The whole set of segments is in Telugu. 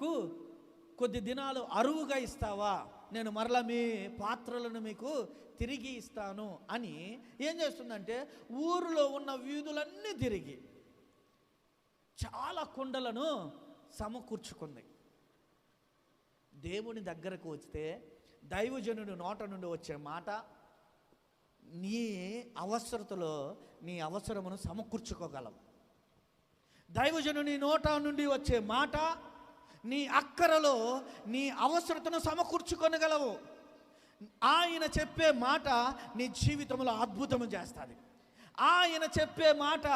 నాకు కొద్ది దినాలు అరువుగా ఇస్తావా, నేను మరలా మీ పాత్రలను మీకు తిరిగి ఇస్తాను అని ఏం చేస్తుందంటే ఊరిలో ఉన్న వీధులన్నీ తిరిగి చాలా కుండలను సమకూర్చుకుంది. దేవుని దగ్గరకు వస్తే దైవజనుడి నోట నుండి వచ్చే మాట, నీ అవసరతలో నీ అవసరమును సమకూర్చుకోగలవు. దైవజనుని నోట నుండి వచ్చే మాట, నీ అక్కరలో నీ అవసరతను సమకూర్చుకొనగలవు. ఆయన చెప్పే మాట నీ జీవితంలో అద్భుతము చేస్తుంది. ఆయన చెప్పే మాట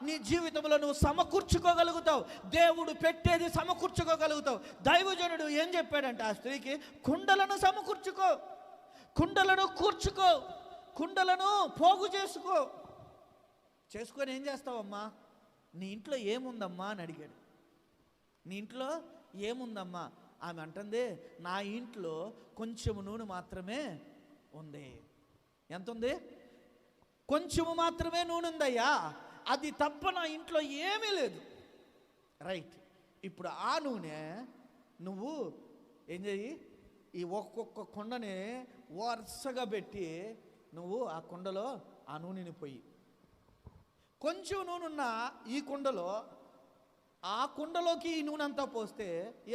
నీ జీవితంలో నువ్వు సమకూర్చుకోగలుగుతావు. దేవుడు పెట్టేది సమకూర్చుకోగలుగుతావు. దైవజనుడు ఏం చెప్పాడంటే ఆ స్త్రీకి, కుండలను సమకూర్చుకో, కుండలను కూర్చుకో, కుండలను పోగు చేసుకొని ఏం చేస్తావమ్మా, నీ ఇంట్లో ఏముందమ్మా అని అడిగాడు. నీ ఇంట్లో ఏముందమ్మా? ఆమె అంటుంది, నా ఇంట్లో కొంచెము నూనె మాత్రమే ఉంది. ఎంత ఉంది? కొంచెము మాత్రమే నూనె ఉందయ్యా, అది తప్ప నా ఇంట్లో ఏమీ లేదు. రైట్, ఇప్పుడు ఆ నూనె నువ్వు ఏం చెయ్యి, ఈ ఒక్కొక్క కుండని వరుసగా పెట్టి నువ్వు ఆ కుండలో ఆ నూనెని పోయి, కొంచెం నూనె ఉన్న ఈ కుండలో ఆ కుండలోకి ఈ నూనె అంతా పోస్తే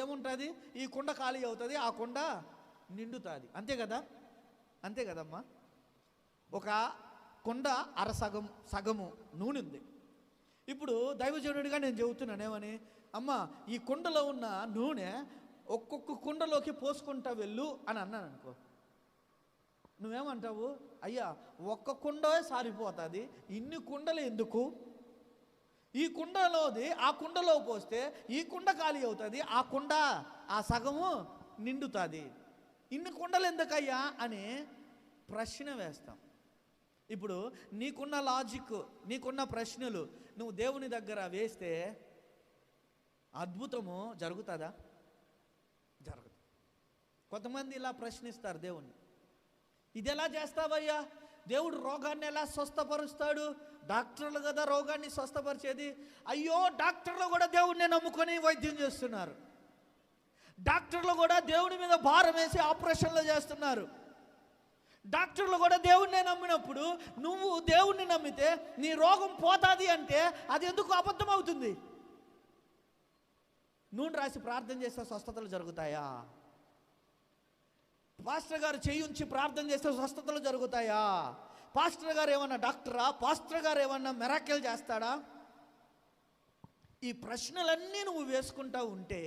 ఏముంటుంది? ఈ కుండ ఖాళీ అవుతుంది, ఆ కుండ నిండుతుంది. అంతే కదా? అంతే కదమ్మా? ఒక కుండ సగము నూనె ఉంది. ఇప్పుడు దైవజనుడిగా నేను చెబుతున్నాను ఏమని, అమ్మ ఈ కుండలో ఉన్న నూనె ఒక్కొక్క కుండలోకి పోసుకుంటా వెళ్ళు అని అన్నాను అనుకో, నువ్వేమంటావు? అయ్యా ఒక్క కుండే సారిపోతుంది, ఇన్ని కుండలు ఎందుకు? ఈ కుండలోది ఆ కుండలో పోస్తే ఈ కుండ ఖాళీ అవుతుంది, ఆ కుండ ఆ సగము నిండుతుంది, ఇన్ని కుండలు ఎందుకయ్యా అని ప్రశ్న వేస్తాం. ఇప్పుడు నీకున్న లాజిక్, నీకున్న ప్రశ్నలు నువ్వు దేవుని దగ్గర వేస్తే అద్భుతము జరుగుతుందా? జరగదు. కొంతమంది ఇలా ప్రశ్నిస్తారు దేవుణ్ణి, ఇది ఎలా చేస్తావయ్యా? దేవుడు రోగాన్ని ఎలా స్వస్థపరుస్తాడు? డాక్టర్లు కదా రోగాన్ని స్వస్థపరిచేది. అయ్యో, డాక్టర్లు కూడా దేవుడిని నమ్ముకొని వైద్యం చేస్తున్నారు. డాక్టర్లు కూడా దేవుడి మీద భారం వేసి ఆపరేషన్లు చేస్తున్నారు. డాక్టర్లు కూడా దేవుడినే నమ్మినప్పుడు నువ్వు దేవుణ్ణి నమ్మితే నీ రోగం పోతుంది అంటే అది ఎందుకు అబద్ధం అవుతుంది? నూనె రాసి ప్రార్థన చేస్తే స్వస్థతలు జరుగుతాయా? పాస్టర్ గారు చెయ్యి ఉంచి ప్రార్థన చేస్తే స్వస్థతలు జరుగుతాయా? పాస్టర్ గారు ఏమన్నా డాక్టరా? పాస్టర్ గారు ఏమన్నా మిరాకిల్ చేస్తాడా? ఈ ప్రశ్నలన్నీ నువ్వు వేసుకుంటా ఉంటే